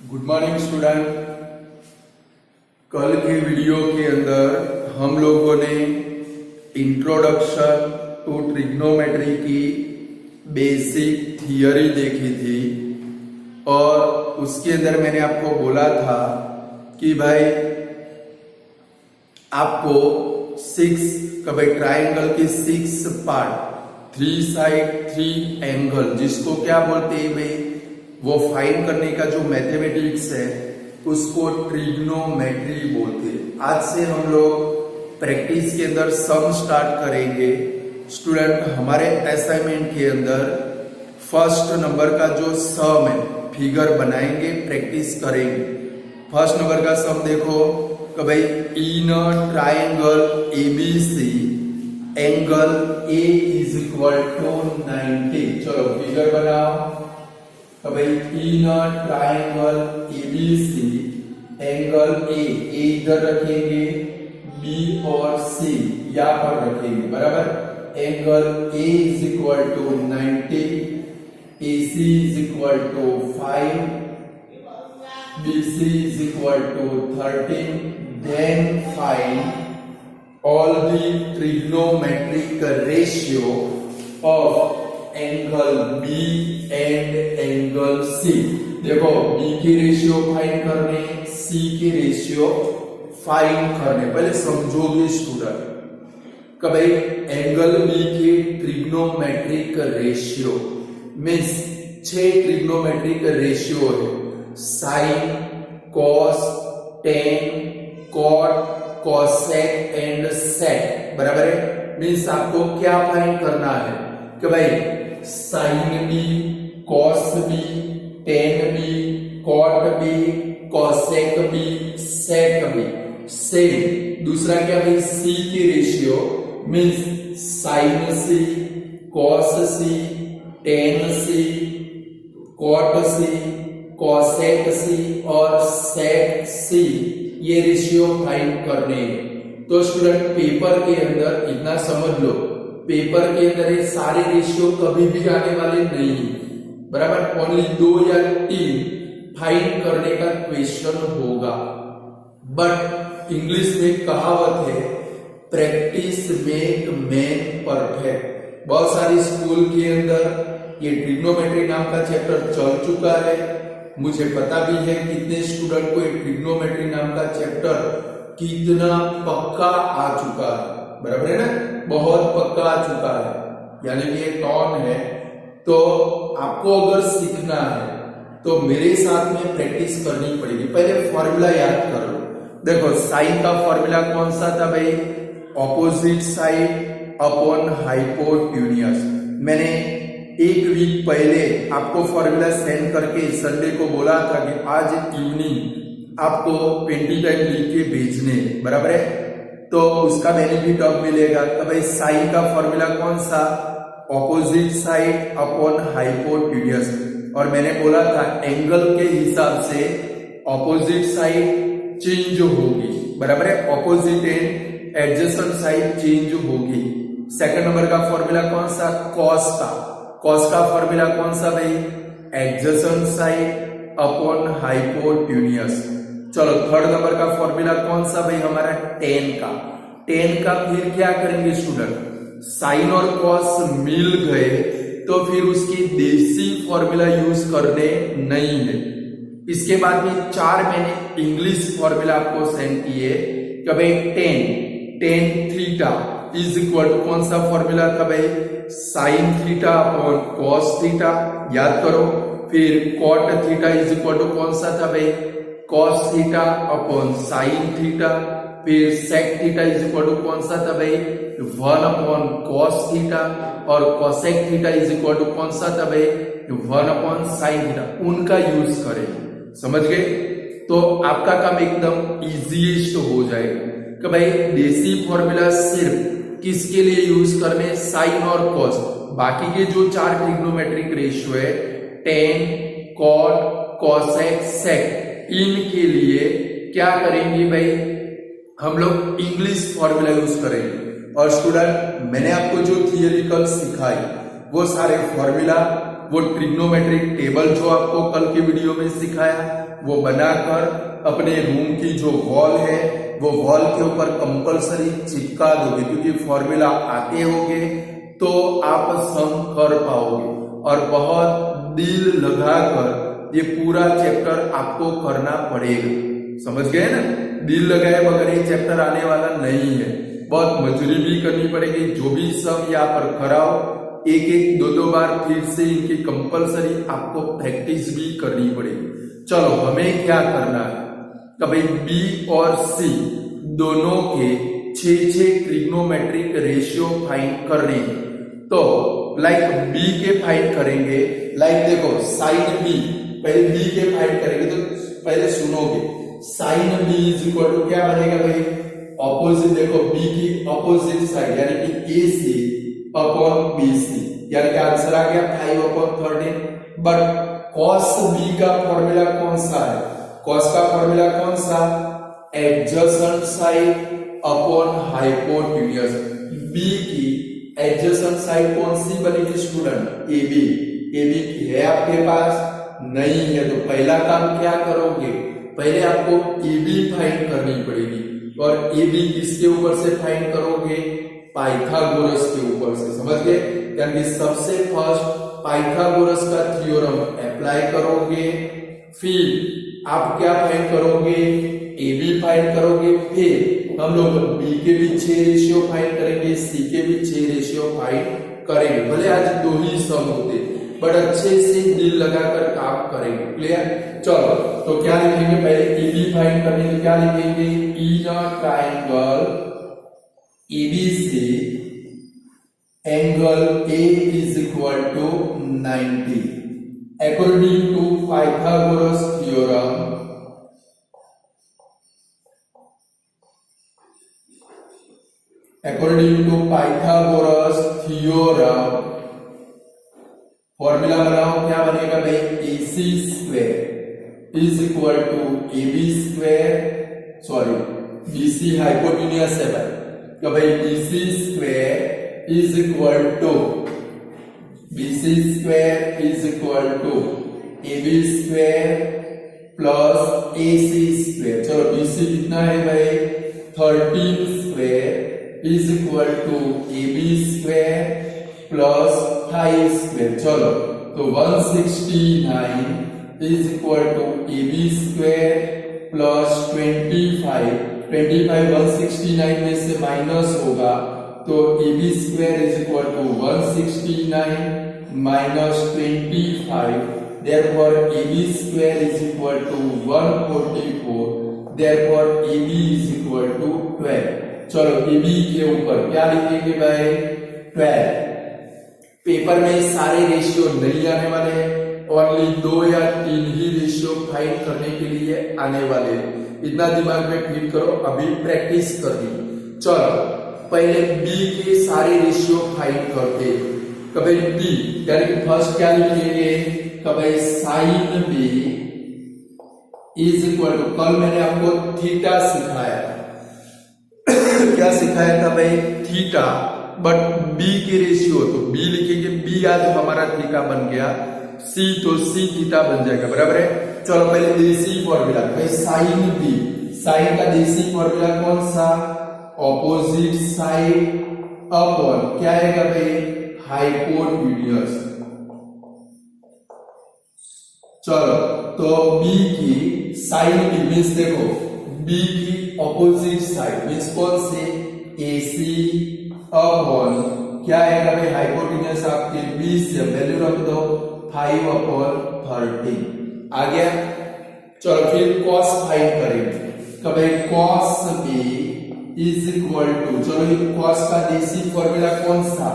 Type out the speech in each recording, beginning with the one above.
Good morning student. कल के video के अंदर हम लोगों ने इंट्रोडक्शन टू ट्रिग्नोमेट्री की बेसिक थियरी देखी थी और उसके अंदर मैंने आपको बोला था कि भाई आपको कभी ट्राइंगल की 6 पार्ट, 3 साइड 3 एंगल, जिसको क्या बोलते हैं भाई, वो फाइंड करने का जो मैथमेटिक्स है उसको ट्रिग्नोमेट्री बोलते हैं। आज से हम लोग प्रैक्टिस के अंदर सम स्टार्ट करेंगे। स्टूडेंट, हमारे असाइनमेंट के अंदर फर्स्ट नंबर का जो सम है फिगर बनाएंगे, प्रैक्टिस करेंगे। फर्स्ट नंबर का सम देखो कि भाई in triangle ABC angle A is equal to 90। चलो फिगर बनाओ। तो भाई in triangle ABC angle A इधर रखेंगे, बी और सी यहां पर रखेंगे, बराबर। Angle A is equal to 90, AC is equal to 5, BC is equal to 13। Then find all the trigonometric ratio of angle B and angle C. देखो B की ratio find करने, सी की रेशियो फाइंड करने। पहले समझोगे स्टूडेंट कि भाई angle B की trigonometric ratio means 6 trigonometric ratio है। Sine, cos, tan, cot, cosec and sec, बराबर है। मीन्स आपको क्या फाइंड करना है कि भाई sine B, cos B, tan B, cot B, cosec B, sec B. Same दूसरा क्या भाई, सी की ratio means sine C, cos C, tan C, cot C, cosec C और सेक सी, ये रेशियो फाइंड करने। तो स्टूडेंट पेपर के अंदर इतना समझ लो, पेपर के अंदर ये सारे रेशियो कभी भी आने वाले नहीं, बराबर। ओनली 2 या 3 फाइंड करने का क्वेश्चन होगा। बट इंग्लिश में कहावत है, प्रैक्टिस मेक मैन परफेक्ट। बहुत सारी स्कूल के अंदर ये ट्रिग्नोमेट्री नाम का चैप्टर चल चुका है। मुझे पता भी है कितने स्टूडेंट को ये ट्रिग्नोमेट्री नाम का चैप्टर कितना पक्का आ चुका है, बराबर है ना, बहुत पक्का आ चुका है, यानी कि ये टॉन है। तो आपको अगर सीखना है तो मेरे साथ में प्रैक्टिस करनी पड़ेगी। पहले फॉर्मूला याद कर लो। देखो साइन का फॉर्मूला कौन सा था भाई, ऑपोजिट साइड अपॉन हाइपोटेन्यूज। मैंने एक वीक पहले आपको फॉर्मूला सेंड करके संडे को बोला था कि आज इवनिंग आपको 20 टाइम लिख के भेजने, बराबर है। तो उसका बेनिफिट अब मिलेगा। तो भाई साइन का फॉर्मूला कौन सा, ऑपोजिट साइड अपॉन हाइपोटेन्यूज। और मैंने बोला था एंगल के हिसाब से ऑपोजिट साइड चेंज होगी, बराबर है। Opposite and adjacent side change होगी। सेकंड नंबर का फॉर्मूला कौन सा, कॉस का। कॉस का फॉर्मूला कौन सा भाई, एडजेसेंट साइड अपॉन हाइपोटेन्यूज। चलो थर्ड नंबर का फॉर्मूला कौन सा भाई, हमारा टेन का। टेन का फिर क्या करेंगे स्टूडेंट, साइन और कॉस मिल गए तो फिर उसकी देसी फॉर्मूला यूज करने नहीं है। इसके बाद में 4 मैंने इंग्लिश फॉर्मूला आपको सेंड किए कि भाई tan theta is equal to कौन सा फॉर्मूला था भाई, sine theta upon cos theta, याद करो। फिर cot theta is equal to कौन सा था भाई, cos theta upon sine theta. फिर sec theta is equal to कौन सा था भाई, 1 अपॉन कॉस थीटा। और cosec theta is equal to कौन सा था भाई, 1 अपॉन साइन थीटा। उनका यूज करें, समझ गए। तो आपका काम एकदम इजीएस्ट हो जाएगा कि भाई देसी फॉर्मूला सिर्फ किसके लिए यूज करने, साइन और कॉस। बाकी के जो 4 ट्रिग्नोमेट्रिक रेशियो है, टेन, कॉट, कॉसेक, सेक, इनके लिए क्या करेंगे भाई, हम लोग इंग्लिश फॉर्मूला यूज करेंगे। और स्टूडेंट मैंने आपको जो थियोरिकल सिखाई वो सारे फॉर्मूला वो ट्रिग्नोमेट्रिक टेबल जो आपको कल की वीडियो में सिखाया वो बनाकर अपने रूम की जो वॉल है वो वॉल के ऊपर कंपलसरी चिपका दोगे, क्योंकि फॉर्मूला आते होंगे तो आप सम कर पाओगे। और बहुत दिल लगाकर ये पूरा चैप्टर आपको करना पड़ेगा, समझ गए ना? दिल लगाए बगैर ये चैप्टर आने वाला नहीं है। बहुत मजदूरी भी करनी पड़ेगी। जो भी सम यहाँ पर कराओ एक एक दो बार फिर से इनकी कंपलसरी आपको प्रैक्टिस भी करनी पड़ेगी। चलो हमें क्या करना है, कभी बी और सी दोनों के 6 ट्रिग्नोमेट्रिक रेशियो फाइंड करने हैं। तो लाइक बी के फाइंड करेंगे, लाइक देखो साइन बी, पहले बी के फाइंड करेंगे तो पहले सुनोगे sine B is equal to क्या बनेगा भाई, ऑपोजिट, देखो बी की ऑपोजिट साइड यानी कि ए सी अपॉन बी सी, यानी कि आंसर आ गया 5/13। बट कॉस बी का फॉर्मूला कौन सा है, कॉस का फॉर्मूला कौन सा, adjacent side upon hypotenuse. B की एडजेसेंट साइड कौन सी बनेगी student, A B. A B की है आपके पास, नहीं है तो पहला काम क्या करोगे, पहले आपको ए बी फाइंड करनी पड़ेगी। और ए बी किसके ऊपर से फाइंड करोगे, पाइथागोरस के ऊपर से, समझ गए? यानी सबसे फर्स्ट पाइथागोरस का थ्योरम अप्लाई करोगे, फिर आप क्या फाइंड करोगे, ए बी फाइंड करोगे, फिर हम लोग बी के भी 6 रेशियो फाइंड करेंगे, सी के भी 6 रेशियो फाइंड करेंगे। भले आज 2 ही सम होते बट अच्छे से दिल लगाकर काम करेंगे। क्लियर? चलो तो क्या लिखेंगे, पहले ए बी फाइंड करने के क्या लिखेंगे, in a triangle ABC angle A is equal to 90 according to Pythagoras theorem. According to Pythagoras theorem, formula बनाओ, क्या बनेगा भाई, AC square is equal to AB square, sorry BC hypotenuse है भाई, तो भाई BC square is equal to BC square is equal to AB square plus AC square. चलो BC कितना है भाई, 13 square is equal to AB square plus 5 square. चलो तो 169 is equal to AB square plus 25 169 में से माइनस होगा तो AB square is equal to 169 minus 25, therefore AB square is equal to 144, therefore AB is equal to 12। चलो AB के ऊपर क्या लिखेंगे भाई, 12। पेपर में सारे रेशियो नहीं आने वाले हैं, ओनली 2 या 3 ही रेशियो फाइंड करने के लिए आने वाले हैं। इतना दिमाग में फील करो, अभी प्रैक्टिस कर दी। चलो पहले बी के सारे रेशियो फाइंड करते। कभी बी यानी कि फर्स्ट क्या लिखेंगे, कभी sine B is equal to, कल मैंने आपको थीटा सिखाया क्या सिखाया था भाई, थीटा। बट बी के रेशियो तो बी लिखेंगे, बी आज हमारा थीटा बन गया, सी तो सी थीटा बन जाएगा, बराबर है। चलो पहले देसी फॉर्मूला, भाई साइन बी, साइन का देसी फॉर्मूला कौन सा, ऑपोजिट साइड अपॉन क्या आएगा भाई, हाइपोटेन्यूज। चलो तो बी की साइन बी मीन्स देखो बी की ऑपोजिट साइड मीन्स कौन से, AC अपॉन क्या आएगा भाई, हाइपोटेन्यूज आपके बी से वैल्यू रख दो 5/13 आ गया। चलो फिर कॉस फाइंड करेंगे, कभी cos B is equal to, चलो ये कॉस का देसी फॉर्मूला कौन सा,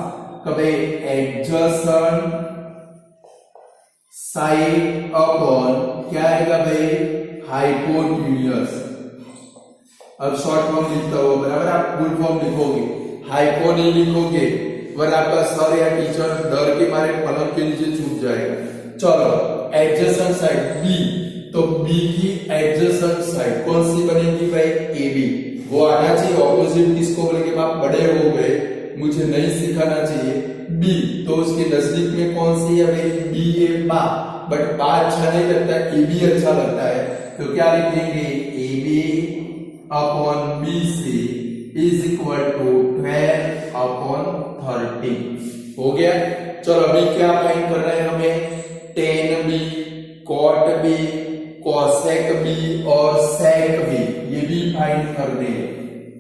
कभी एडजेसेंट साइड अपॉन क्या आएगा भाई, हाइपोटेन्यूज। अब शॉर्ट फॉर्म लिखता हो, बराबर, आप फुल फॉर्म लिखोगे, हाइपो नहीं लिखोगे वरना आपका सर या टीचर डर के मारे पलंग के नीचे छूट जाएगा। चलो एडजेसेंट साइड बी, तो बी की एडजेसेंट साइड कौन सी बनेगी भाई, AB। वो आना चाहिए, ऑपोजिट किसको बोलेंगे, आप बड़े हो गए मुझे नहीं सिखाना चाहिए, बी, तो उसके नजदीक में कौन सी है भाई, बी ए बा, बट बा अच्छा नहीं लगता, ए बी अच्छा लगता है, तो क्या लिखेंगे, A B upon B C is equal to 12 upon 30। हो गया। चलो अभी क्या फाइंड कर रहे हैं हमें, tan B, cot B, cosec B और सेक बी, ये भी फाइंड करने हैं,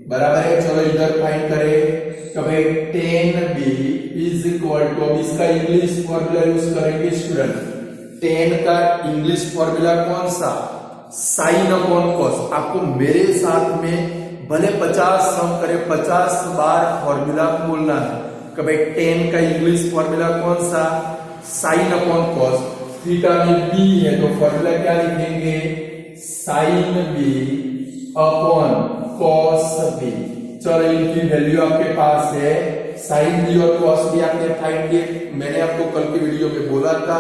बराबर है। चलो इधर फाइंड करें, तो भाई tan B is equal to, अब इसका इंग्लिश फॉर्मूला यूज करेंगे स्टूडेंट। टेन का इंग्लिश फॉर्मूला कौन सा, साइन अपॉन कॉस। आपको मेरे साथ में भले 50 सम करे, 50 बार फॉर्मूला बोलना है कि भाई टेन का इंग्लिश फॉर्मूला कौन सा, साइन अपॉन कॉस। थीटा में बी है तो फॉर्मूला क्या लिखेंगे, sine B upon cos B. चलो इनकी वैल्यू आपके पास है, साइन बी और कॉस बी आपने फाइंड किए। मैंने आपको कल की वीडियो में बोला था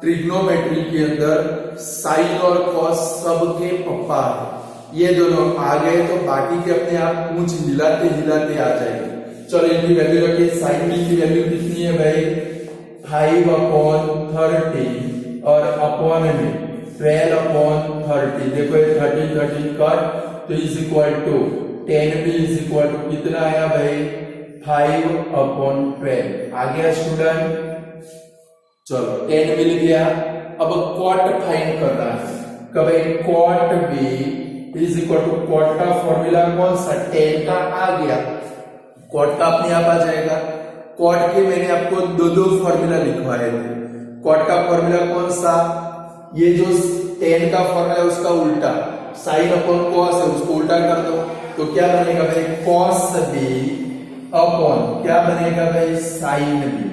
ट्रिग्नोमेट्री के अंदर साइन और कॉस सबके पप्पा है, ये दोनों आ गए तो बाकी के अपने आप पूंछ हिलाते हिलाते आ जाएंगे। चलो इनकी वैल्यू रखिए, साइन बी की वैल्यू कितनी है भाई, 5 अपॉन 30 और अपॉन में 12 अपॉन 30। देखो ये 30 कट, तो is equal to 10 B is equal to कितना आया भाई, 5 अपॉन 12 आ गया स्टूडेंट। चलो 10 मिल गया। अब कॉट फाइंड करना है, कभी cot B is equal to, cot का फॉर्मूला कौन सा, 10 का आ गया, कॉट का अपने आप आ जाएगा। कॉट के मैंने आपको दो फॉर्मूला लिखवाए थे। कॉट का फॉर्मूला कौन सा, ये जो 10 का फॉर्मूला है उसका उल्टा, साइन अपॉन कॉस है, उसको उल्टा कर दो तो क्या बनेगा भाई, कॉस बी अपॉन क्या बनेगा भाई, साइन बी।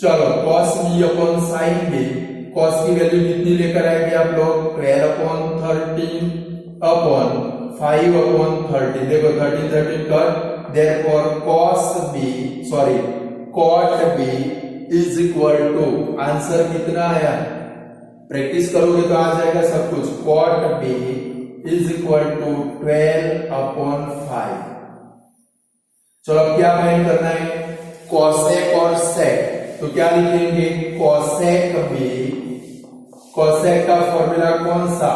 चलो cos B upon sine B, cos की वैल्यू कितनी लेकर आएंगे आप लोग, 12 अपॉन 13 अपॉन 5 अपॉन 30। देखो 13 कर, therefore cos B sorry cot B is equal to, answer कितना आया, प्रैक्टिस करोगे तो आ जाएगा सब कुछ, cot B is equal to 12 upon 5। चलो अब क्या फाइंड करना है, कॉसेक और सेक, तो क्या लिखेंगे, कॉसेक बी, कॉसेक का फॉर्मूला कौन सा,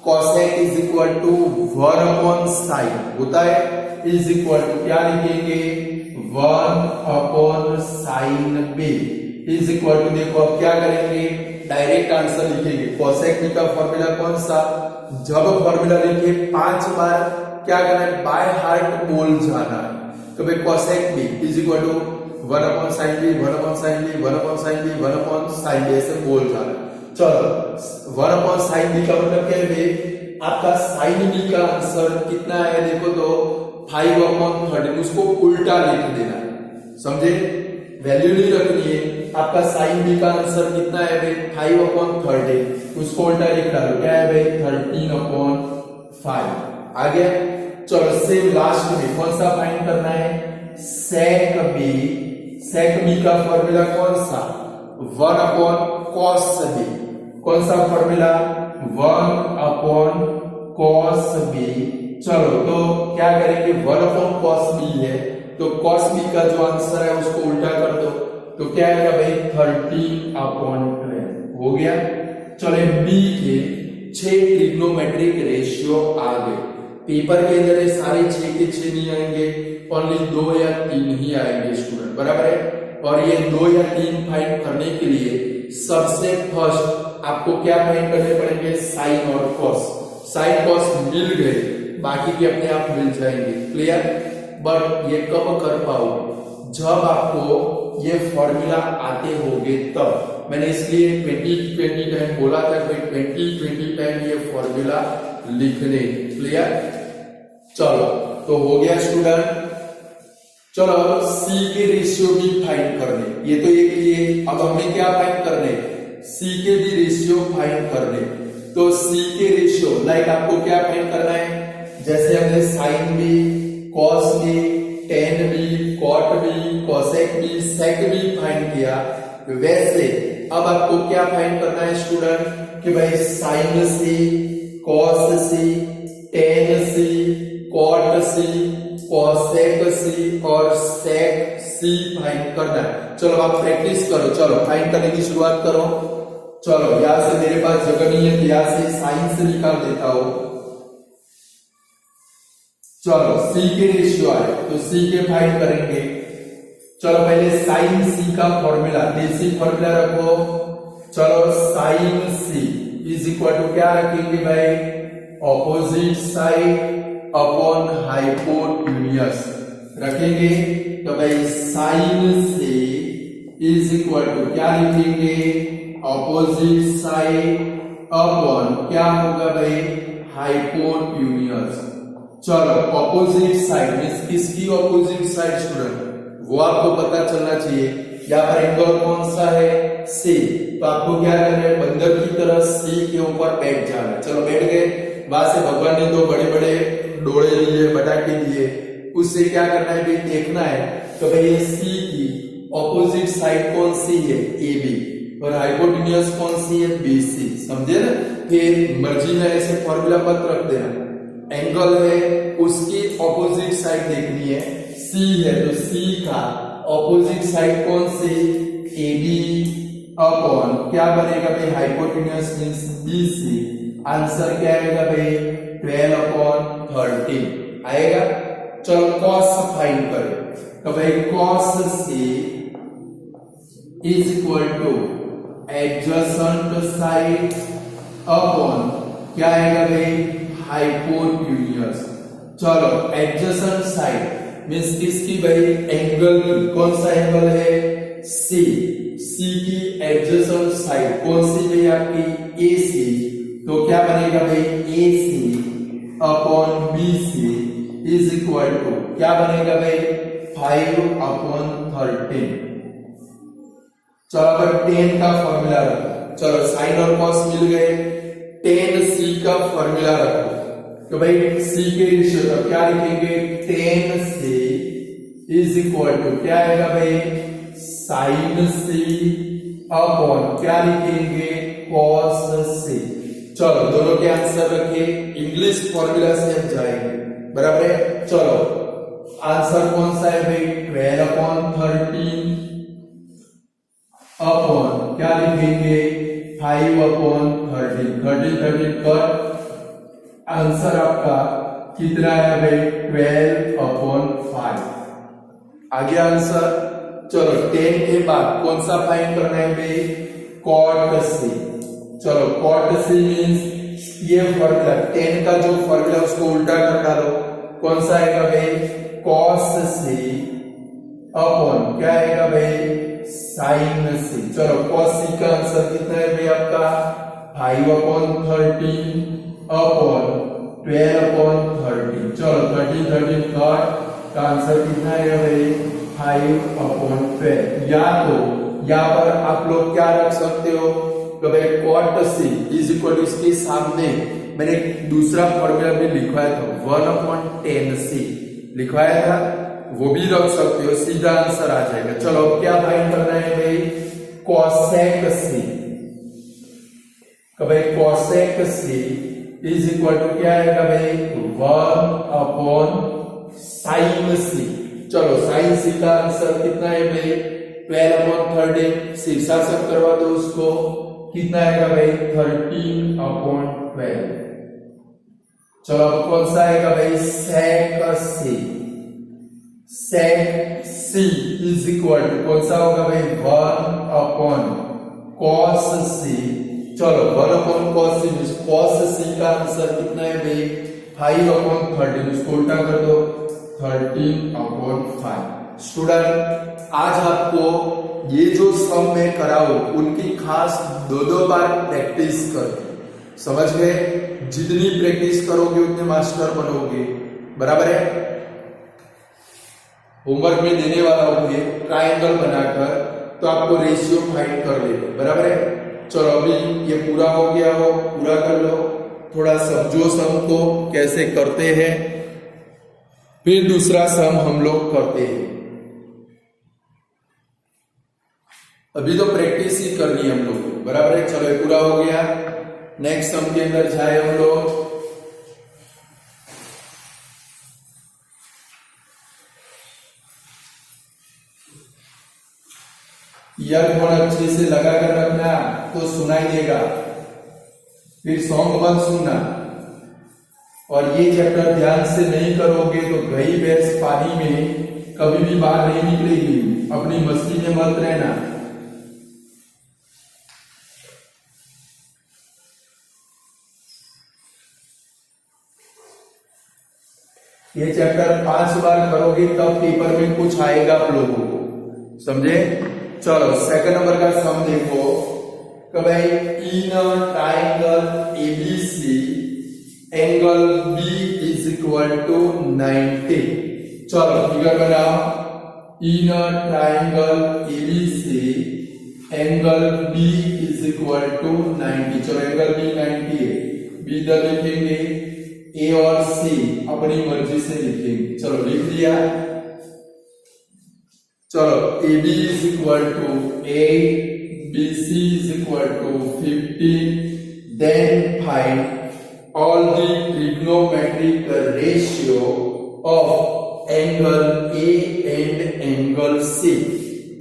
cosec is equal to 1 upon sine होता है, इज इक्वल टू क्या लिखेंगे, 1 upon sine B is equal to, देखो अब क्या करेंगे, डायरेक्ट आंसर लिखेंगे। कॉसेक बी का फॉर्मूला कौन सा, जब फॉर्मूला लिखे 5 बार क्या करना है, बाय हार्ट बोल जाना है। तो भाई cosec B is equal to 1 upon sine B, 1 upon sine B, 1 upon sine B, 1 upon sine B, ऐसे बोल जाना है। चलो 1 अपॉन साइन बी का मतलब क्या है, आपका साइन बी का आंसर कितना है, देखो तो 5 अपॉन 30, उसको उल्टा लिख देना, समझे, वैल्यू नहीं रखनी है। आपका साइन बी का आंसर कितना है भाई, 5 अपॉन 30, उसको उल्टा लिख डालो, क्या है भाई 13 अपॉन 5 आ गया। चलो सेम लास्ट में कौन सा फाइंड करना है, सेक बी, सेक बी का फॉर्मूला कौन सा, 1 अपॉन कॉस बी, कौन सा फॉर्मूला, 1 अपॉन कॉस बी। चलो तो क्या करेंगे, 1 अपॉन कॉस बी है तो कॉस बी का जो आंसर है उसको उल्टा कर दो, तो क्या आएगा भाई 13 अपॉन 12 हो गया। चलो बी के 6 ट्रिग्नोमेट्रिक रेशियो आ गए। पेपर के अंदर ये सारे 6 के 6 नहीं आएंगे, ओनली 2 या 3 ही आएंगे स्टूडेंट, बराबर है। और ये 2 या 3 फाइंड करने के लिए सबसे फर्स्ट आपको क्या फाइंड करने पड़ेंगे, साइन और कॉस। साइन कॉस मिल गए, बाकी के अपने आप मिल जाएंगे, क्लियर। बट ये कब कर पाओगे, जब आपको ये फॉर्मूला आते होंगे तब। मैंने इसलिए 20-20 टाइम बोला था, 20-20 टाइम ये फॉर्मूला लिखने, क्लियर। चलो तो हो गया स्टूडेंट। चलो अब सी के रेशियो भी फाइंड करने, ये तो एक लिए, अब हमें क्या फाइंड करने, सी के भी रेशियो फाइंड करने। तो सी के रेशियो लाइक आपको क्या फाइंड करना है, जैसे हमने sine B, cos B, tan B, cot B, cosec B, sec B find किया, वैसे अब आपको क्या फाइंड करना है स्टूडेंट कि भाई sine C, cos C, tan C, cot सी, कोसेक सी और सेक सी फाइंड करना है। चलो आप प्रैक्टिस करो, चलो फाइंड करने की शुरुआत करो। चलो यहां से मेरे पास जगह नहीं है, यहां से साइन से निकाल देता हूं। चलो सी के रेशियो आए तो सी के फाइंड करेंगे। चलो पहले साइन सी का फॉर्मूला, देसी फॉर्मूला रखो। चलो sine C is equal to क्या रखेंगे भाई, ऑपोजिट साइड अपॉन हाइपोटेन्यूज रखेंगे। तो भाई sine C is equal to क्या लिखेंगे, ऑपोजिट साइड अपॉन क्या होगा भाई, हाइपोटेन्यूज। चलो ऑपोजिट साइड मींस किसकी ऑपोजिट साइड स्टूडेंट, वो आपको पता चलना चाहिए। यहाँ पर एंगल कौन सा है, सी। तो आपको क्या करना है, बंदर की तरह सी के ऊपर बैठ जाना है। चलो बैठ गए, वहां से भगवान ने दो बड़े बड़े डोले लिए, बटाके लिए, उससे क्या करना है भाई, देखना है तो भाई ये सी की ऑपोजिट साइड कौन सी है, ए बी, और हाइपोटेन्यूज कौन सी है, बी सी। समझे ना। फिर मर्जी में ऐसे फॉर्मूला मत रख देना। एंगल है उसकी ऑपोजिट साइड देखनी है, सी है तो सी का ऑपोजिट साइड कौन सी, ए बी अपॉन क्या बनेगा भाई, hypotenuse means B C. Answer क्या आएगा भाई, 12/13 आएगा। चलो कॉस फाइंड करें तो भाई cos C is equal to adjacent side upon क्या आएगा भाई, हाइपोटेन्यूज। चलो एडजेसेंट साइड मींस किसकी भाई, एंगल की। कौन सा एंगल है, सी। सी की एडजेसेंट साइड कौन सी भाई आपकी, ए सी। तो क्या बनेगा भाई, A C upon B C is equal to क्या बनेगा भाई, 5/13। चलो अब 10 का फॉर्मूला रखो। चलो साइन और कॉस मिल गए, 10 सी का फॉर्मूला रखो। तो भाई सी के रेशियो तो क्या लिखेंगे, 10 सी इज इक्वल टू क्या आएगा भाई, साइन सी अपॉन क्या लिखेंगे, कॉस सी। चलो दोनों के आंसर रखिए, इंग्लिश फॉर्मूला से हम जाएंगे, बराबर है। चलो आंसर कौन सा है भाई, 12/13 अपॉन क्या लिखेंगे, 5/13। 13 कट, आंसर आपका कितना है भाई, 12/5 आ गया आंसर। चलो 10 के बाद कौन सा फाइंड करना है भाई, कॉट सी। चलो कॉट सी मींस ये फॉर्मूला 10 का जो फॉर्मूला उसको उल्टा कर डालो। कौन सा आएगा भाई, कॉस सी अपॉन क्या आएगा भाई, साइन सी। चलो कॉस सी का आंसर कितना है भाई आपका, 5/13 अपॉन 12/13। चलो 13 कट का आंसर कितना है भाई, 5/12। या तो यहाँ पर आप लोग क्या रख सकते हो, तो भाई cot C is equal to इसके सामने मैंने दूसरा फॉर्मूला भी लिखवाया था, 1/10 सी लिखवाया था, वो भी रख सकते हो, सीधा आंसर आ जाएगा। चलो अब क्या फाइंड करना है भाई, कोसेक सी। तो भाई cosec C is equal to क्या आएगा भाई, 1/साइन सी। चलो साइन सी का आंसर कितना है भाई, 12/13। शीर्षांक करवा दो उसको, कितना आएगा भाई, 13/12। चलो अब कौन सा आएगा भाई, सेक सी। Sec C is equal to कौन सा होगा भाई, 1/cos सी। चलो 1/cos सी मींस cos सी का आंसर कितना है भाई, 5/13। उसको उल्टा कर दो, 13/5। स्टूडेंट आज आपको ये जो सम मैं कराऊं उनकी खास 2 बार प्रैक्टिस करो, समझ गए। जितनी प्रैक्टिस करोगे उतने मास्टर बनोगे, बराबर है। होमवर्क में देने वाला हूं ये ट्रायंगल बनाकर, तो आपको रेशियो फाइंड कर लेंगे, बराबर है। चलो अभी ये पूरा हो गया हो, पूरा कर लो, थोड़ा समझो सम को कैसे करते हैं, फिर दूसरा सम हम लोग करते हैं। अभी तो प्रैक्टिस ही करनी है हम लोग को, बराबर है। चलो ये पूरा हो गया, नेक्स्ट सम के अंदर जाए हम लोग। ईयरफोन अच्छे से लगा कर रखना तो सुनाई देगा, फिर सॉन्ग मत सुनना। और ये चैप्टर ध्यान से नहीं करोगे तो गई भैंस पानी में कभी भी बाहर नहीं निकलेगी। अपनी मस्ती में मत रहना। ये चैप्टर 5 बार करोगे तब पेपर में कुछ आएगा आप लोगों को, समझे। चलो सेकंड नंबर का सम देखो कि भाई in triangle ABC angle B is equal to 90। चलो फिगर बनाओ। In triangle ABC angle B is equal to 90। चलो एंगल बी 90 है, बी इधर लिखेंगे, ए और सी अपनी मर्जी से लिखेंगे। चलो लिख दिया। चलो A B is equal to 8, B C is equal to 15। Then find all the trigonometric ratio of angle A and angle C।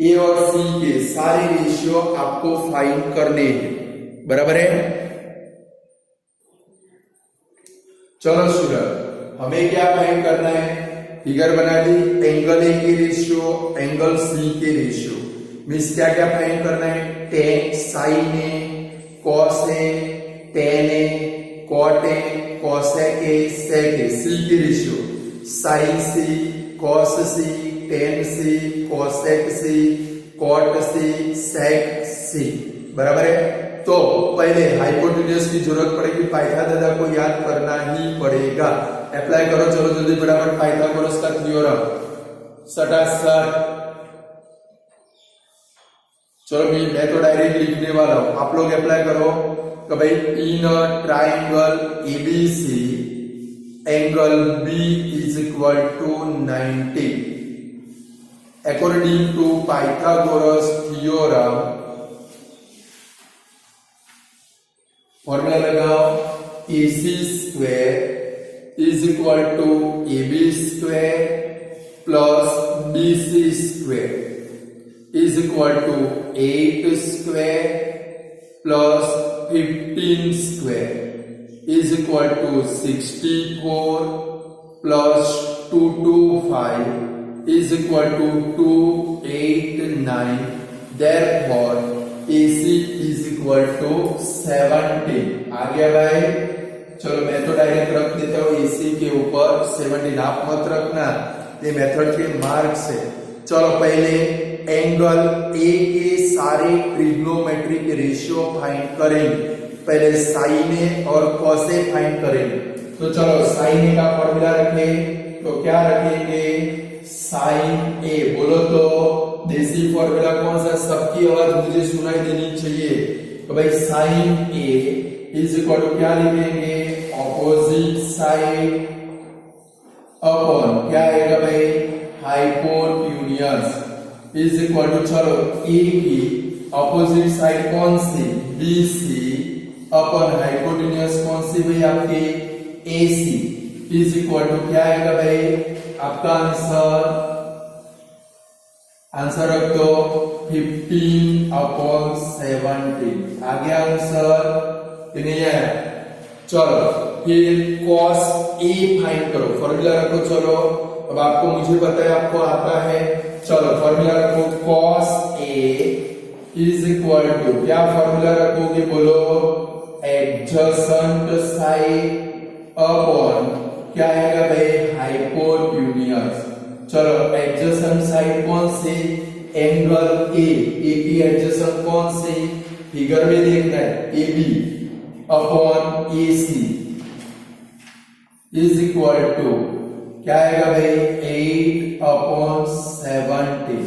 A और C के सारे रेशियो आपको फाइंड करने हैं, बराबर है। चलो स्टूडेंट हमें क्या फाइंड करना है, फिगर बना दी। एंगल ए के रेशियो, एंगल सी के रेशियो, मीन्स क्या क्या फाइंड करना है। टेन sine A, cos A, tan A, cot A, cosec A, sec A, C की ratio sine C, cos C, tan C, cosec C, cot C, sec C, बराबर है। तो पहले हाइपोटेन्यूज की जरूरत पड़ेगी, पाइथागोरस को याद करना ही पड़ेगा। अप्लाई करो, चलो जल्दी फटाफट पाइथागोरस का थ्योरम सटासट। चलो मैं तो डायरेक्ट लिखने वाला हूं, आप लोग अप्लाई करो कि भाई in triangle ABC angle B is equal to 90 according to Pythagoras theorem. Formula लगाओ, AC square is equal to AB square plus BC square is equal to 8 square plus 15 square is equal to 64 plus 225 is equal to 289। Therefore AC is equal to 70। आ गया भाई। चलो मैं तो direct रख देता हूँ AC के ऊपर 17, आप मत रखना, ये मेथड के मार्क से। चलो पहले एंगल ए के सारे ट्रिग्नोमेट्रिक रेशियो फाइंड करेंगे। पहले साइन ए और कॉस ए फाइंड करेंगे। तो चलो साइन ए का फॉर्मूला रखें, तो क्या रखेंगे, साइन ए। बोलो तो देसी फॉर्मूला कौन सा, सबकी आवाज मुझे सुनाई देनी चाहिए। तो भाई sine A is equal to क्या लिखेंगे, ऑपोजिट साइड अपॉन क्या आएगा भाई, हाइपोटेन्यूज इज इक्वल टू, चलो ए की अपोजिट साइड कौन सी, BC अपॉन हाइपोटेन्यूज कौन सी भाई आपके, AC इज इक्वल टू क्या आएगा भाई आपका आंसर रख दो 15 अपॉन 70। आ गया आंसर कि नहीं है। चलो फिर cos A फाइंड करो, फॉर्मूला रखो। चलो अब आपको, मुझे पता है आपको आता है, चलो फॉर्मूला रखो, cos A is equal to क्या फॉर्मूला रखोगे, बोलो, एडजेसेंट साइड अपॉन क्या आएगा भाई, हाइपोटेन्यूज। चलो एडजेसेंट साइड कौन सी, एंगल ए की एडजेसेंट कौन सी, फिगर में देखना है, AB upon AC is equal to क्या आएगा भाई, 8 अपॉन 70।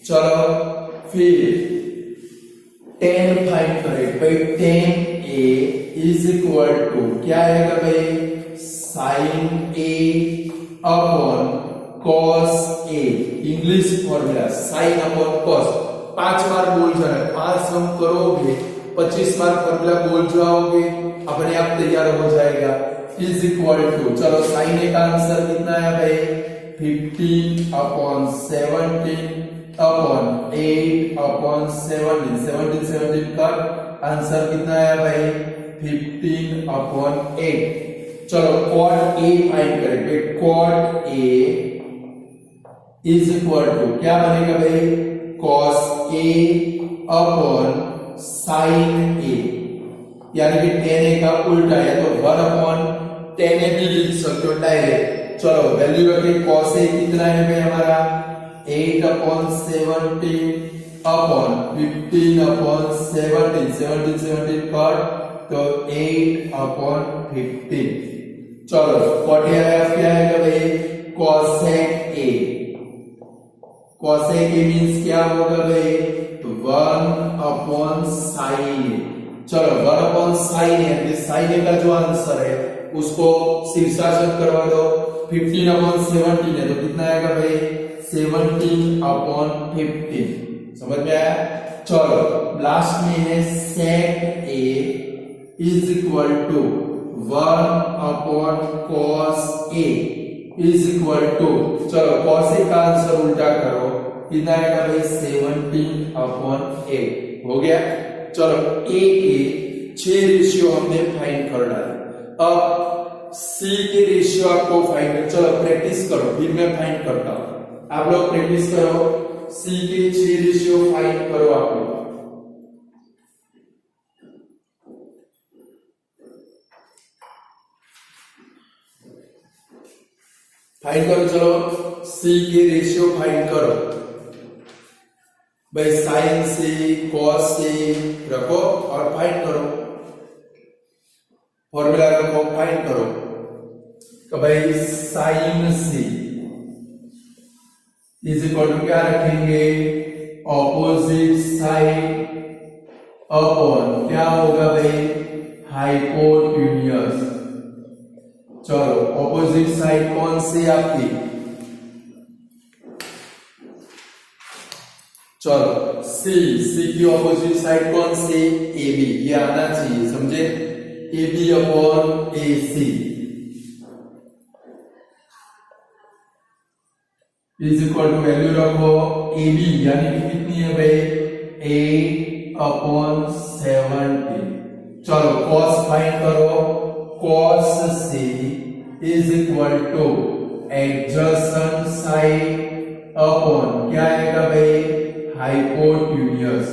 चलो फिर 10 फाइंड करें भाई, 10A इज इक्वल टू क्या आएगा भाई, sine A upon cos A। English formula sine upon cos, 5 बार बोल जाना, 5 हम करोगे 25 बार फॉर्मूला बोल जाओगे, अपने आप तैयार हो जाएगा। इज इक्वल टू, चलो साइन ए का आंसर कितना है भाई, 15 upon 70 upon 8 upon 17 17 17 cut answer कितना आया भाई 15 अपॉन 8। चलो cot a फाइंड करेंगे। cot a is equal to क्या बनेगा भाई cos a upon sin a, यानी कि tan a का उल्टा है तो 1 अपॉन tan a भी लिख सकते हो डायरेक्ट। चलो वैल्यू रखें cos a कितना है भाई हमारा 8 अपॉन 17 अपॉन 15 अपॉन 17 17 17 कट तो 8 अपॉन 15। चलो cot a आया क्या आएगा भाई cosec a। cosec a means क्या होगा भाई तो 1 अपॉन sin a। चलो 1 अपॉन sin a यानी sin a का जो आंसर है उसको शीर्षासन करवा दो। 15 अपॉन 17 है तो कितना आएगा भाई 17 अपॉन 15। समझ में आया। चलो लास्ट में है sec a is equal to 1 upon cos a is equal to चलो cos a का आंसर उल्टा करो कितना आएगा भाई 17 अपॉन 8 हो गया। चलो a के 6 रेशियो हमने फाइंड कर डाले। अब c के रेशियो आपको फाइंड कर चलो प्रैक्टिस करो फिर मैं फाइंड करता हूं। आप लोग प्रैक्टिस करो c के 6 रेशियो फाइंड करो आप लोग। फाइंड करो चलो c के रेशियो फाइंड करो भाई sin से cos से रखो और फाइंड करो फॉर्मूला रखो फाइंड करो तो भाई sin c is equal to क्या रखेंगे ऑपोजिट साइड अपॉन क्या होगा भाई हाइपोटेन्यूज। चलो ऑपोजिट साइड कौन सी आपकी चलो सी की ऑपोजिट साइड कौन सी ए बी ये आना चाहिए समझे A B upon A C is equal to value रखो ए बी यानी कि कितनी है भाई 8 अपॉन 70। चलो cos फाइंड करो cos c is equal to adjacent side upon क्या आएगा भाई हाइपोटेन्यूज।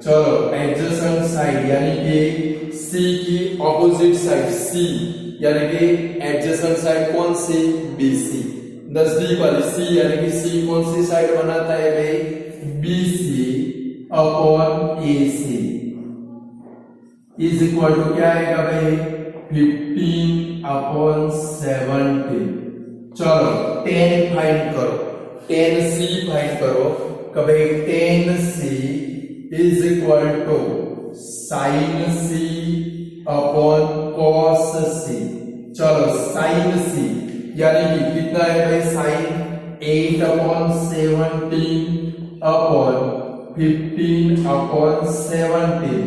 चलो एडजेसेंट साइड यानी कि c की ऑपोजिट साइड c यानी कि एडजेसेंट साइड कौन सी BC नजदीक वाली c यानी कि c कौन सी साइड बनाता है भाई BC upon AC is equal to क्या आएगा भाई 15 अपॉन 70। चलो tan फाइंड करो tan c फाइंड करो कभी tan c is equal to sin c upon cos c। चलो sin c यानी कि कितना है भाई sin 8 upon 17 upon 15 upon 17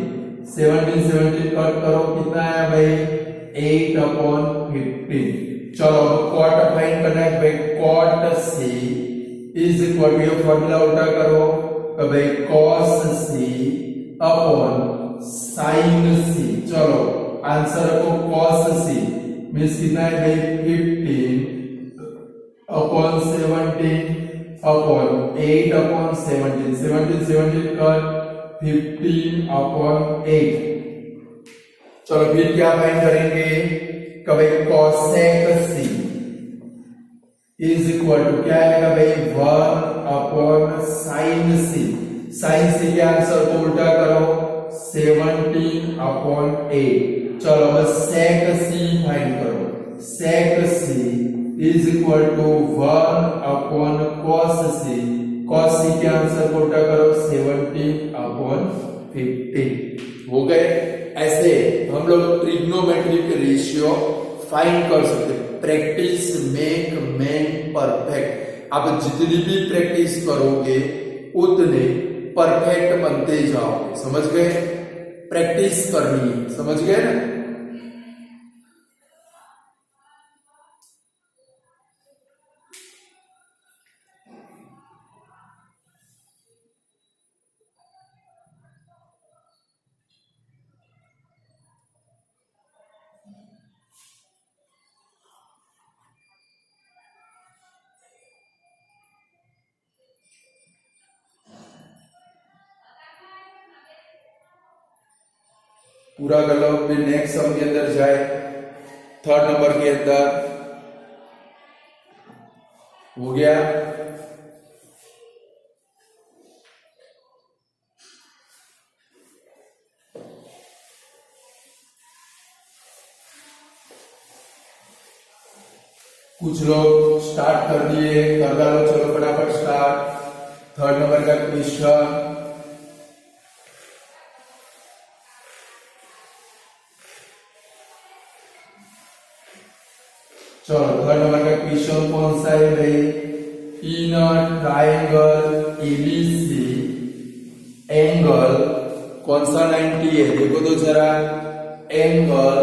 17 17 cut करो कितना आया भाई 8 अपॉन 15। चलो cot फाइंड करना है भाई cot c is equal to formula उल्टा करो तो भाई cos c upon sin c। चलो आंसर को cos c मींस कितना है भाई 15 अपॉन 17 अपॉन 8 अपॉन 17 17 17 कर 15 अपॉन 8। चलो फिर क्या फाइंड करेंगे कभी cosec c is equal to क्या आएगा भाई 1 upon sin c। sin c के आंसर को उल्टा करो 17 अपॉन 8। चलो बस sec c फाइंड करो sec c is equal to 1 upon cos c। cos c के आंसर को उल्टा करो 17 अपॉन 15। हो गए। ऐसे हम लोग ट्रिग्नोमेट्रिक रेशियो फाइंड कर सकते। Practice make man perfect. आप जितनी भी प्रैक्टिस करोगे उतने परफेक्ट बनते जाओगे। समझ गए। प्रैक्टिस करनी है समझ गए ना। पूरा कर लो, फिर नेक्स्ट सम के अंदर जाए, थर्ड नंबर के अंदर हो गया। कुछ लोग स्टार्ट कर दिए, कर डालो, चलो फटाफट स्टार्ट। थर्ड नंबर का क्वेश्चन, चलो थर्ड नंबर का क्वेश्चन कौन सा है भाई? In a triangle ABC angle कौन सा 90 है? देखो तो जरा, angle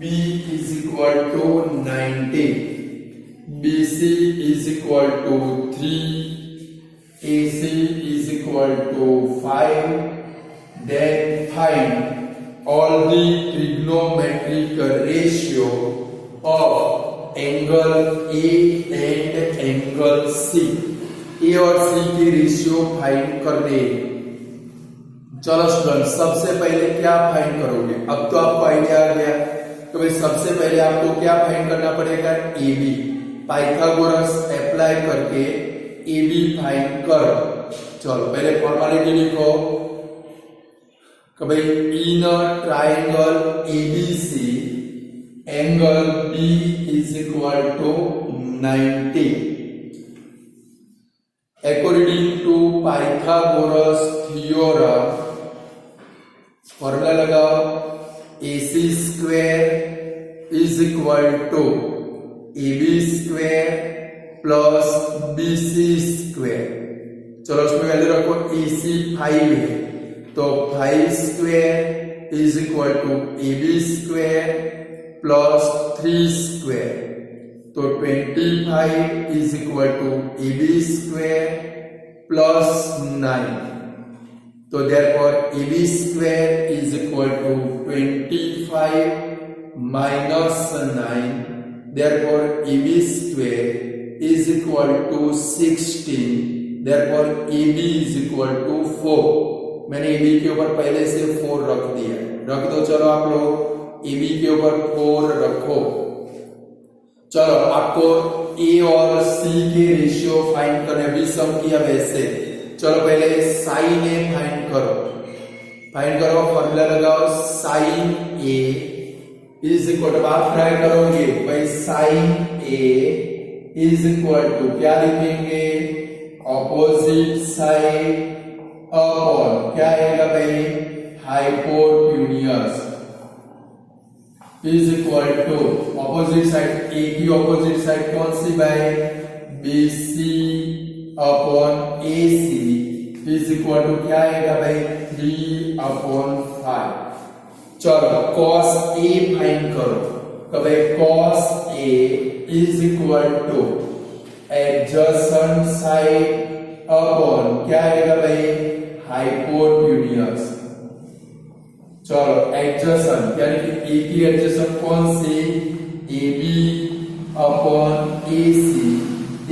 B is equal to 90, BC is equal to 3, AC is equal to 5. Then find all the trigonometric ratio of angle A and angle C. A और C की ratio find करने। चलो स्टूडेंट, सबसे पहले क्या फाइंड करोगे? अब तो आपको आइडिया आ गया, तो भाई सबसे पहले आपको क्या फाइंड करना पड़ेगा? AB। पाइथागोरस अप्लाई करके AB फाइंड कर। चलो पहले फॉर्मूला लिखो कि भाई in a triangle ABC angle B is equal to 90 according to Pythagoras theorem. Formula लगाओ, AC square is equal to AB square plus BC square. चलो उसमें वैल्यू रखो, AC 5 है तो 5 square is equal to AB square plus 3 square, तो 25 is equal to AB square plus 9, तो therefore AB square is equal to 25 minus 9, therefore AB square is equal to 16, therefore AB is equal to 4। मैंने AB के ऊपर पहले से 4 रख दिया, रख दो। चलो आप लोग AB के ऊपर 4 रखो। चलो आपको A और C के रेशियो फाइंड करने, अभी सम किया वैसे। चलो पहले साइन A फाइंड करो, फॉर्मूला लगाओ, sine A is equal to, आप ट्राई करोगे भाई, sine A is equal to क्या लिखेंगे? ऑपोजिट साइड अपॉन क्या आएगा भाई? Hypotenuse is equal to opposite side, A की ऑपोजिट साइड कौन सी भाई? BC upon AC is equal to क्या आएगा भाई? 3/5। चलो cos A फाइंड करो, तो भाई cos A is equal to adjacent side upon क्या आएगा भाई? हाइपोटेन्यूज। चलो एडजेसेंट यानी कि A की एडजेसेंट कौन सी? AB upon AC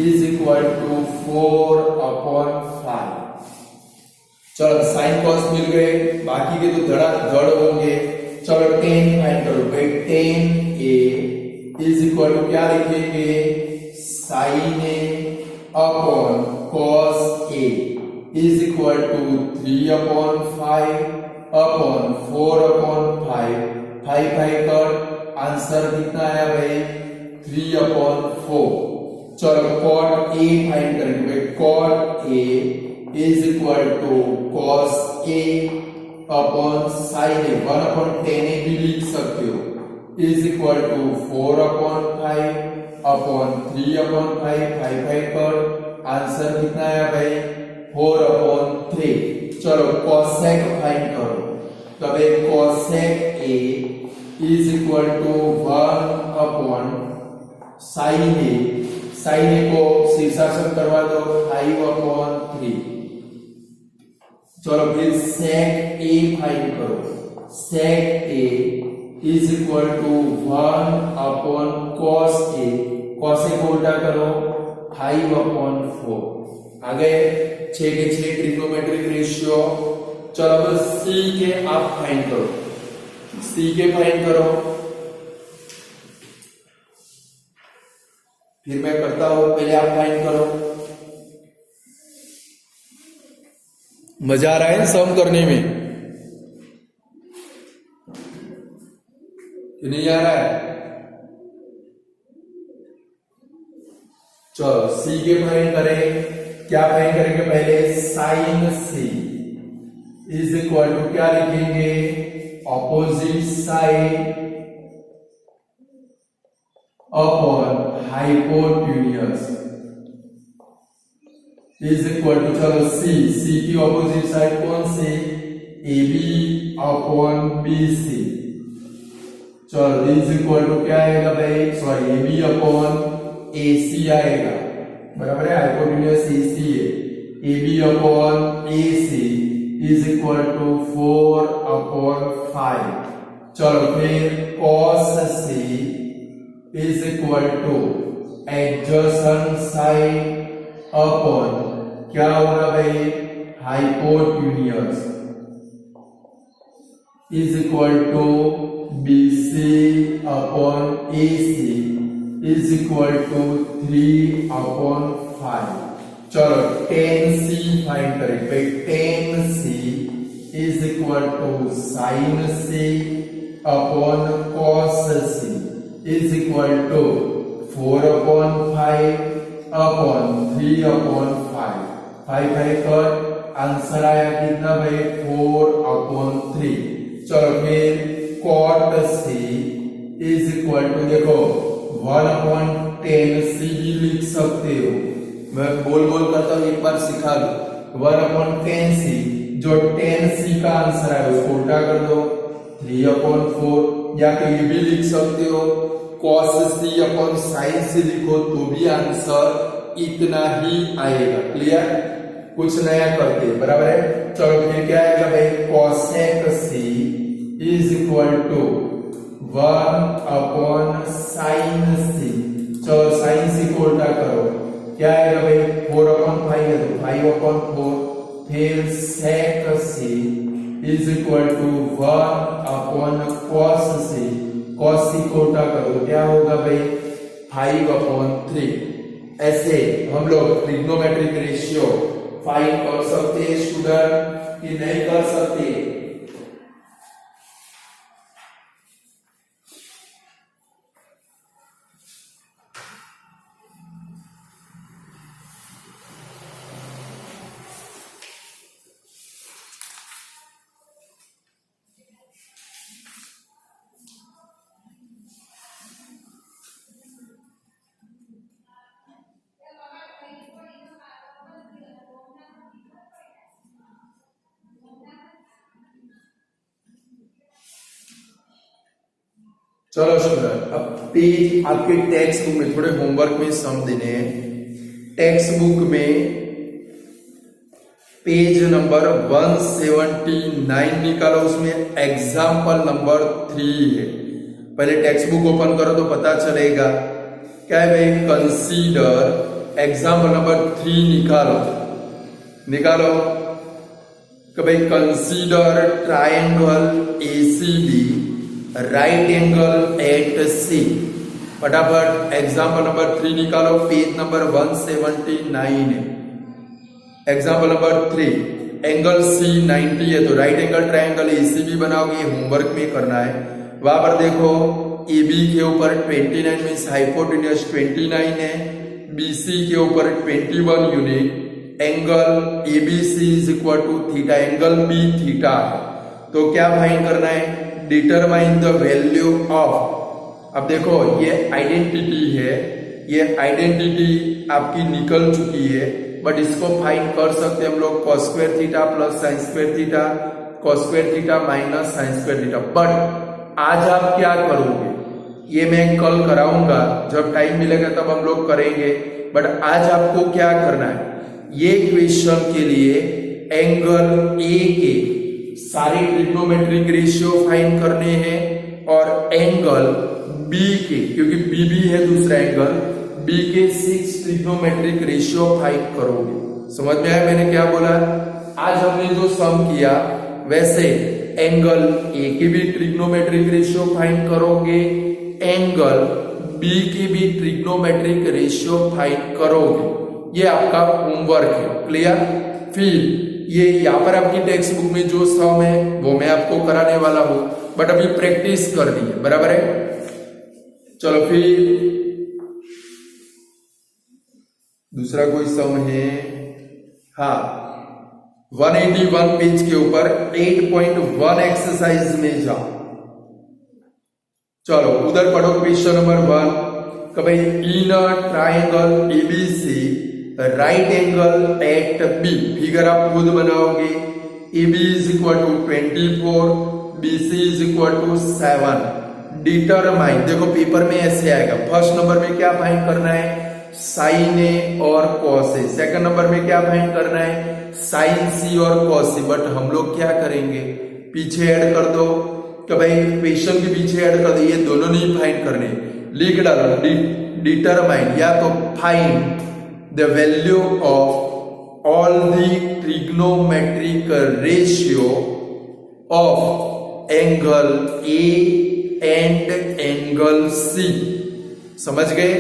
is equal to 4/5। चलो साइन कॉस मिल गए, बाकी के तो धड़ होंगे। चलो tan फाइंड करो भाई, tan A is equal to क्या लिखेंगे? sin A upon cos A is equal to 3/5 upon 4/5, 5 कर, आंसर कितना आया भाई? 3/4। चलो cot A फाइंड करेंगे भाई, cot A is equal to cos A upon sin A, 1/10A भी लिख सकते हो, इज इक्वल टू 4/5 अपॉन 3/5, 5 कर, आंसर कितना आया भाई? 4/3। चलो cosec फाइंड करो, तो भाई cosec A is equal to 1/sin A, sin A को शीर्षासन करवा दो 5/3। चलो फिर sec A फाइंड करो, sec A is equal to 1/cos A, cos A को उल्टा करो 5/4। आ गए 6 के 6 ट्रिग्नोमेट्रिक रेशियो। चलो अब C के आप फाइंड करो, सी के फाइंड करो। फिर मैं करता हूं, पहले आप फाइंड करो। मजा आ रहा है सम करने में कि नहीं आ रहा है? चलो सी के फाइंड करें। क्या फाइंड करेंगे? पहले sine C is equal to क्या लिखेंगे? Opposite side upon hypotenuse is equal to, चलो सी की ऑपोजिट साइड कौन सी? A B upon B C. चलो इज इक्वल टू क्या आएगा भाई? Sorry, A B upon A C आएगा, बराबर है? हाइपोटेन्यूज ए सी है। A B upon A C is equal to 4 upon 5। चलो फिर cos C is equal to adjacent side upon क्या होगा भाई? Hypotenuse is equal to BC upon AC is equal to 3 upon 5। चलो tan C find करें भाई। tan C is equal to sin C upon cos C is equal to 4 upon 5 upon 3 upon 5। 5 cut, answer आया कितना भाई? 4 upon 3। चलो फिर cot C is equal to, देखो 1 upon 10 C भी लिख सकते हो। मैं बोल करता हूं, एक बार सिखा दो। 1 अपॉन 10 C, जो 10 C का आंसर है उसको उल्टा कर दो, 3 अपॉन 4। या तो ये भी लिख सकते हो cos C upon sin C लिखो तो भी आंसर इतना ही आएगा। क्लियर? कुछ नया करते, बराबर है? चलो फिर क्या आएगा भाई? cosec C is equal to 1 upon sin C। चलो sin C को उल्टा करो, क्या आएगा भाई? 4 अपॉन 5 है तो 5 अपॉन 4। फिर sec C is equal to 1 upon cos C। cos C को उल्टा करो, क्या होगा भाई? 5 अपॉन 3। ऐसे हम लोग ट्रिग्नोमेट्रिक रेशियो फाइंड कर सकते हैं स्टूडेंट कि नहीं कर सकते? चलो स्टूडेंट, अब पेज आपके टेक्स्ट बुक में थोड़े होमवर्क में सम देने हैं। टेक्स्ट बुक में पेज नंबर 179 निकालो, उसमें एग्जाम्पल नंबर 3 है। पहले टेक्स्ट बुक ओपन करो तो पता चलेगा। क्या है भाई? कंसीडर एग्जाम्पल नंबर 3 निकालो कि भाई consider triangle ACB right angle at C। फटाफट एग्जाम्पल नंबर 3 निकालो, पेज नंबर 179 है। एग्जाम्पल नंबर 3, एंगल C 90 है तो राइट एंगल ट्रायंगल ACB बनाओगे, होमवर्क में करना है। वहां पर देखो AB के ऊपर 29 मीन्स हाइपोटेन्यूज 29 है, BC के ऊपर 21 unit, angle ABC is equal to theta, angle B theta. तो क्या फाइंड करना है? Determine the value of. अब देखो ये आइडेंटिटी है, ये आइडेंटिटी आपकी निकल चुकी है, बट इसको फाइंड कर सकते हम लोग cos square theta plus sin square theta, cos square theta minus sin square theta. But आज आप क्या करोगे ये मैं कल कराऊंगा, जब टाइम मिलेगा तब हम लोग करेंगे। बट आज आपको क्या करना है? ये क्वेश्चन के लिए एंगल A के सारे ट्रिग्नोमेट्रिक रेशियो फाइंड करने हैं और एंगल B के, क्योंकि BB है दूसरा एंगल, B के 6 ट्रिग्नोमेट्रिक रेशियो फाइंड करोगे। समझ में आया मैंने क्या बोला? आज हमने जो सम किया वैसे एंगल ए की भी ट्रिग्नोमेट्रिक रेशियो फाइंड करोगे, एंगल बी की भी ट्रिग्नोमेट्रिक रेशियो फाइंड करोगे। ये आपका होमवर्क है, क्लियर। फिर ये यहाँ पर आपकी टेक्स्ट बुक में जो सम है वो मैं आपको कराने वाला हूं, बट अभी प्रैक्टिस करनी है, बराबर है। चलो फिर दूसरा कोई सम है, हाँ 181 पेज के ऊपर 8.1 एक्सरसाइज में जाओ। चलो उधर पढ़ो क्वेश्चन नंबर 1 कि भाई in a triangle ABC right angle at B, figure आप खुद बनाओगे। AB is equal to 24, BC is equal to 7। Determine, देखो पेपर में ऐसे आएगा, फर्स्ट नंबर में क्या फाइंड करना है, साइन ए और कॉस ए। सेकंड नंबर में क्या फाइंड करना है, साइन सी और कॉस सी। बट हम लोग क्या करेंगे, पीछे ऐड कर दो कि भाई क्वेश्चन के पीछे ऐड कर दो, ये दोनों नहीं फाइंड करने, लिख डालो डिटरमाइन या तो find the value of all the trigonometric ratio of angle A and angle C. समझ गए,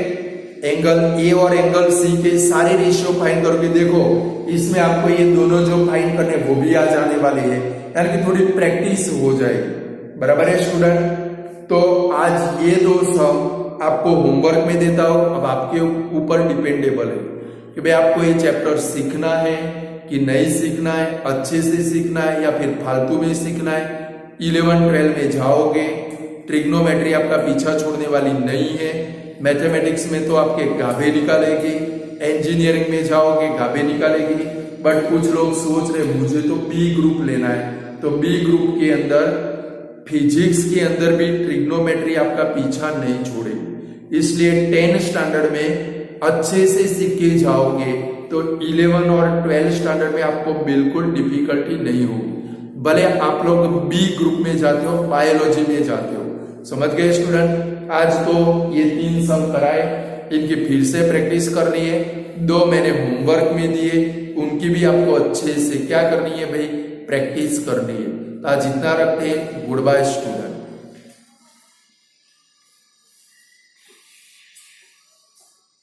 एंगल ए और एंगल सी के सारे रेशियो फाइंड करके देखो, इसमें आपको ये दोनों जो फाइंड करने वो भी आ जाने वाले हैं, यानी कि थोड़ी प्रैक्टिस हो जाएगी, बराबर है स्टूडेंट। तो आज ये दो सम आपको होमवर्क में देता हूं, अब आपके ऊपर डिपेंडेबल है कि भाई आपको ये चैप्टर सीखना है कि नहीं सीखना है, अच्छे से सीखना है या फिर फालतू में सीखना है। 11-12 में जाओगे, ट्रिग्नोमेट्री आपका पीछा छोड़ने वाली नहीं है। मैथमेटिक्स में तो आपके गाभे निकालेगी, इंजीनियरिंग में जाओगे गाभे निकालेगी। बट कुछ लोग सोच रहे मुझे तो बी ग्रुप लेना है, तो बी ग्रुप के अंदर फिजिक्स के अंदर भी ट्रिग्नोमेट्री आपका पीछा नहीं छोड़ेगी, इसलिए 10 स्टैंडर्ड में अच्छे से सीख के जाओगे तो 11 और 12 स्टैंडर्ड में आपको बिल्कुल डिफिकल्टी नहीं होगी, भले आप लोग बी ग्रुप में जाते हो, बायोलॉजी में जाते हो। समझ गए स्टूडेंट। आज तो ये 3 सम कराए, इनकी फिर से प्रैक्टिस करनी है। 2 मैंने होमवर्क में दिए, उनकी भी आपको अच्छे से क्या करनी है भाई, प्रैक्टिस करनी है। आज इतना रखते हैं, गुड बाय स्टूडेंट।